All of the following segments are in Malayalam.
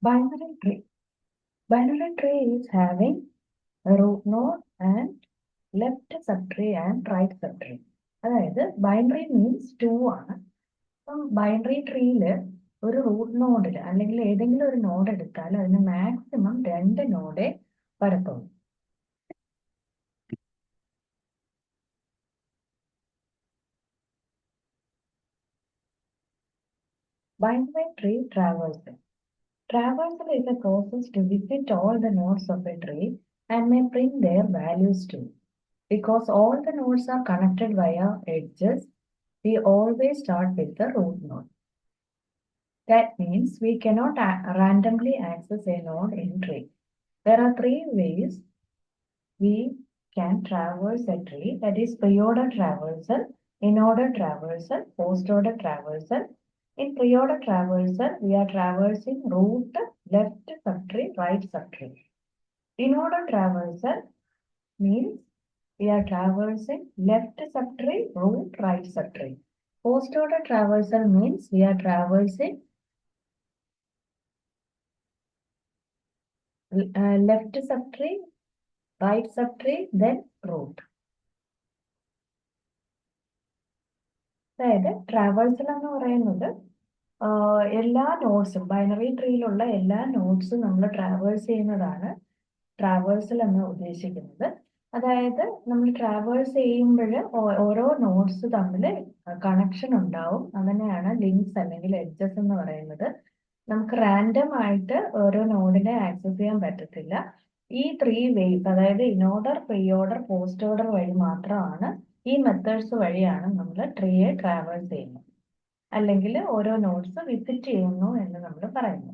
Binary tree. Binary tree is having a root node and left subtree and right subtree. അതായത് ബൈനറി മീൻസ് 2 ആണ്. അപ്പം ബൈനറി ട്രീയിൽ ഒരു റൂട്ട് നോഡിൽ അല്ലെങ്കിൽ ഏതെങ്കിലും ഒരു നോഡ് എടുത്താൽ അതിന് മാക്സിമം 2 നോഡേ വരത്തുള്ളൂ. Binary tree traversal. Traversal is a process to visit all the nodes of a tree and may print their values too. Because all the nodes are connected via edges, we always start with the root node. That means we cannot randomly access a node in tree. There are 3 ways we can traverse a tree, that is pre-order traversal, in-order traversal, post-order traversal. In pre-order traversal, we are traversing root, left subtree, right subtree. In-order traversal means we are traversing left subtree, root, right subtree. Post-order traversal means we are traversing left subtree, right subtree, then root. അതായത് ട്രാവേഴ്സൽ എന്ന് പറയുന്നത് എല്ലാ നോട്ട്സും ബൈനറി ട്രീയിലുള്ള എല്ലാ നോട്ട്സും നമ്മൾ ട്രാവേഴ്സ് ചെയ്യുന്നതാണ് ട്രാവേഴ്സൽ എന്ന് ഉദ്ദേശിക്കുന്നത്. അതായത് നമ്മൾ ട്രാവേഴ്സ് ചെയ്യുമ്പോൾ ഓരോ നോട്ട്സ് തമ്മിൽ കണക്ഷൻ ഉണ്ടാവും. അങ്ങനെയാണ് ലിങ്ക്സ് അല്ലെങ്കിൽ എഡ്ജസ് എന്ന് പറയുന്നത്. നമുക്ക് റാൻഡം ആയിട്ട് ഓരോ നോഡിനെ ആക്സസ് ചെയ്യാൻ പറ്റത്തില്ല. ഈ 3 വേസ്, അതായത് inorder, pre order, post order വഴി മാത്രമാണ്, ഈ മെത്തേഡ്സ് വഴിയാണ് നമ്മൾ ട്രീയെ ട്രാവേഴ്സ് ചെയ്യുന്നത്, അല്ലെങ്കിൽ ഓരോ നോഡ്സ് വിസിറ്റ് ചെയ്യുന്നു എന്ന് നമ്മൾ പറയുന്നു.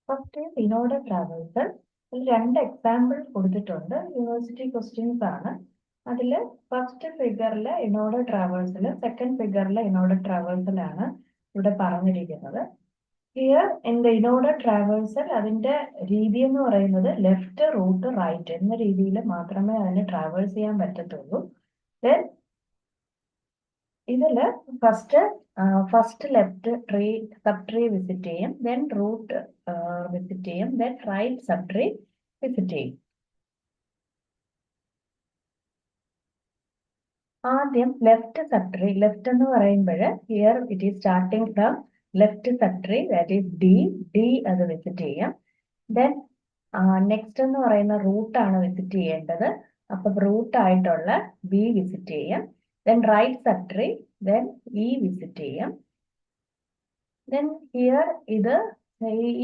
First inorder traversal. 2 എക്സാമ്പിൾ കൊടുത്തിട്ടുണ്ട്, യൂണിവേഴ്സിറ്റി ക്വസ്റ്റ്യൻസ് ആണ്. അതിൽ ഫസ്റ്റ് ഫിഗറിൽ ഇൻഓർഡർ ട്രാവേഴ്സൽ, സെക്കൻഡ് ഫിഗറിൽ ഇൻഓർഡർ ട്രാവേഴ്സൽ ആണ് ഇവിടെ പറഞ്ഞിരിക്കുന്നത്. Here in the inorder traversal അതിന്റെ രീതി എന്ന് പറയുന്നത് ലെഫ്റ്റ്, റൂട്ട്, റൈറ്റ് എന്ന രീതിയിൽ മാത്രമേ അതിന് ട്രാവേഴ്സ് ചെയ്യാൻ പറ്റത്തുള്ളൂ. ദെൻ ഇതില് first left tree sub tree visit ചെയ്യും, ദെൻ റൂട്ട് വിസിറ്റ് ചെയ്യും, then right sub tree visit ചെയ്യും. ആദ്യം ലെഫ്റ്റ് സബ് ട്രീ, ലെഫ്റ്റ് എന്ന് പറയുമ്പോൾ here it is starting from left sub tree, that is D അത് വിസിറ്റ് ചെയ്യാം. ദെൻ നെക്സ്റ്റ് എന്ന് പറയുന്ന റൂട്ടാണ് വിസിറ്റ് ചെയ്യേണ്ടത്. അപ്പൊ റൂട്ട് ആയിട്ടുള്ള ബി വിസിറ്റ് ചെയ്യാം. Then right sub tree, then E visit ചെയ്യാം. ദെൻ ഹിയർ ഇത്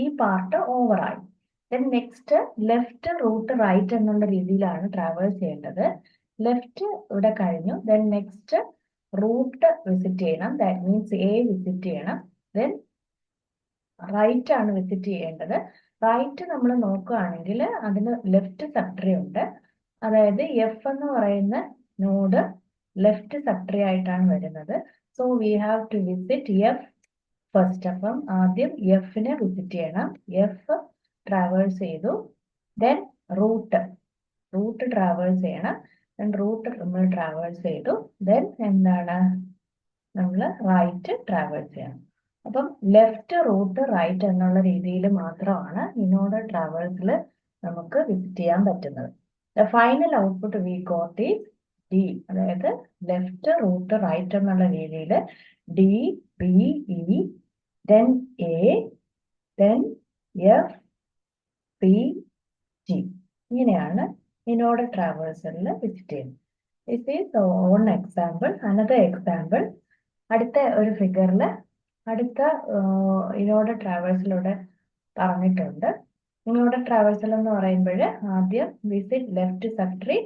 ഈ പാർട്ട് ഓവറായി. Then next left, root, right എന്നുള്ള രീതിയിലാണ് ട്രാവേഴ്സ് ചെയ്യേണ്ടത്. ലെഫ്റ്റ് ഇവിടെ കഴിഞ്ഞു, ദെൻ നെക്സ്റ്റ് റൂട്ട് വിസിറ്റ് ചെയ്യണം, ദാറ്റ് മീൻസ് എ വിസിറ്റ് ചെയ്യണം. ദെൻ റൈറ്റ് ആണ് വിസിറ്റ് ചെയ്യേണ്ടത്. റൈറ്റ് നമ്മൾ നോക്കുകയാണെങ്കിൽ അതിന് ലെഫ്റ്റ് സബ്ട്രീ ഉണ്ട്, അതായത് എഫ് എന്ന് പറയുന്ന നോഡ് ലെഫ്റ്റ് സബ്ട്രീ ആയിട്ടാണ് വരുന്നത്. So we have to visit F first. അപ്പം ആദ്യം എഫിനെ വിസിറ്റ് ചെയ്യണം. എഫ് ട്രാവേഴ്സ് ചെയ്തു, ദെൻ റൂട്ട് ട്രാവേഴ്സ് ചെയ്യണം. ദെൻ റൂട്ട് നമ്മൾ ട്രാവേഴ്സ് ചെയ്തു, ദെൻ എന്താണ് നമ്മൾ റൈറ്റ് ട്രാവേഴ്സ് ചെയ്യണം. അപ്പം ലെഫ്റ്റ്, റൂട്ട്, റൈറ്റ് എന്നുള്ള രീതിയിൽ മാത്രമാണ് ഇൻഓർഡർ ട്രാവേഴ്സിൽ നമുക്ക് വിസിറ്റ് ചെയ്യാൻ പറ്റുന്നത്. The final output we got is D, അതായത് ലെഫ്റ്റ്, റൂട്ട്, റൈറ്റ് എന്നുള്ള രീതിയിൽ D, B, E, then A, then F, P, G. ഇങ്ങനെയാണ് ഇൻഓർഡർ ട്രാവേഴ്സലിൽ വിസിറ്റ് ചെയ്യുന്നത്. This is one example. Another example അടുത്ത ഒരു ഫിഗറിൽ അടുത്ത ഇൻഓർഡർ ട്രാവേഴ്സിലൂടെ പറഞ്ഞിട്ടുണ്ട്. ഇൻഓർഡർ ട്രാവേഴ്സൽ എന്ന് പറയുമ്പോൾ ആദ്യം visit left subtree,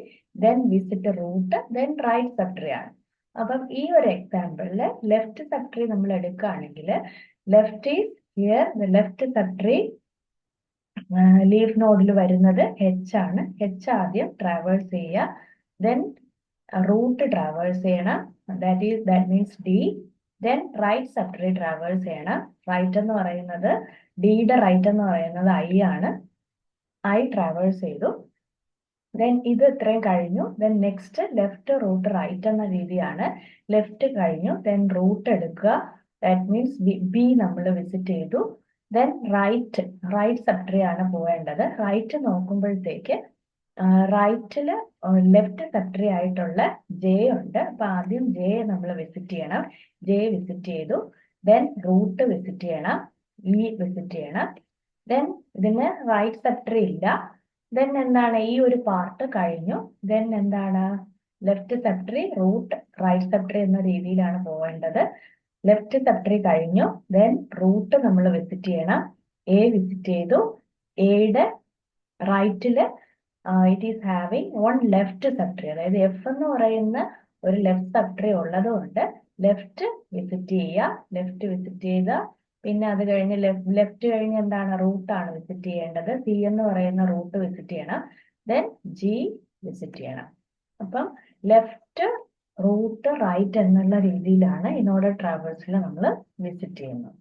then visit root, then right subtree ആണ്. അപ്പം ഈ ഒരു എക്സാമ്പിളിൽ ലെഫ്റ്റ് സബ്ട്രീ നമ്മൾ എടുക്കുകയാണെങ്കിൽ left is here, the left subtree leaf നോഡിൽ വരുന്നത് എച്ച് ആണ്. എച്ച് ആദ്യം ട്രാവേഴ്സ് ചെയ്യുക, ദെൻ റൂട്ട് ട്രാവേഴ്സ് ചെയ്യണം, that means D. Then right subtree traverse ചെയ്യണം. റൈറ്റ് എന്ന് പറയുന്നത് ഡിയുടെ റൈറ്റ് എന്ന് പറയുന്നത് ഐ ആണ്. ഐ ട്രാവേഴ്സ് ചെയ്തു. ദെൻ ഇത് ഇത്രയും കഴിഞ്ഞു. Then next left root right എന്ന രീതിയാണ്. ലെഫ്റ്റ് കഴിഞ്ഞു, ദെൻ റൂട്ട് എടുക്കുക. ദാറ്റ് മീൻസ് ബി നമ്മൾ വിസിറ്റ് ചെയ്തു. ദെൻ റൈറ്റ് സബ്ട്രീ ആണ് പോവേണ്ടത്. റൈറ്റ് നോക്കുമ്പോഴത്തേക്ക് റൈറ്റില് ലെഫ്റ്റ് സബ്ട്രീ ആയിട്ടുള്ള ജെ ഉണ്ട്. അപ്പൊ ആദ്യം ജെ നമ്മൾ വിസിറ്റ് ചെയ്യണം. ജെ വിസിറ്റ് ചെയ്തു. ദെൻ റൂട്ട് വിസിറ്റ് ചെയ്യണം. ഇ വിസിറ്റ് ചെയ്യണം. ദെൻ ഇതിന് റൈറ്റ് സബ്ട്രീ ഇല്ല. ദെൻ എന്താണ്, ഈ ഒരു പാർട്ട് കഴിഞ്ഞു. ദെൻ എന്താണ്, left subtree root right subtree എന്ന രീതിയിലാണ് പോവേണ്ടത്. ലെഫ്റ്റ് സബ്ട്രീ കഴിഞ്ഞു. ദെൻ റൂട്ട് നമ്മൾ വിസിറ്റ് ചെയ്യണം. എ വിസിറ്റ് ചെയ്തു. എയുടെ റൈറ്റില് it is having one left subtree, അതായത് എഫ് എന്ന് പറയുന്ന ഒരു ലെഫ്റ്റ് സബ്ട്രീ ഉള്ളത് കൊണ്ട് ലെഫ്റ്റ് വിസിറ്റ് ചെയ്യുക. ലെഫ്റ്റ് വിസിറ്റ് ചെയ്ത പിന്നെ അത് കഴിഞ്ഞ് ലെഫ്റ്റ് കഴിഞ്ഞ് എന്താണ്, റൂട്ടാണ് വിസിറ്റ് ചെയ്യേണ്ടത്. സി എന്ന് പറയുന്ന റൂട്ട് വിസിറ്റ് ചെയ്യണം. ദെൻ ജി വിസിറ്റ് ചെയ്യണം. അപ്പം ലെഫ്റ്റ് റൂട്ട് റൈറ്റ് എന്നുള്ള രീതിയിലാണ് ഇൻ ഓർഡർ ട്രാവേഴ്സിൽ നമ്മൾ വിസിറ്റ് ചെയ്യുന്നത്.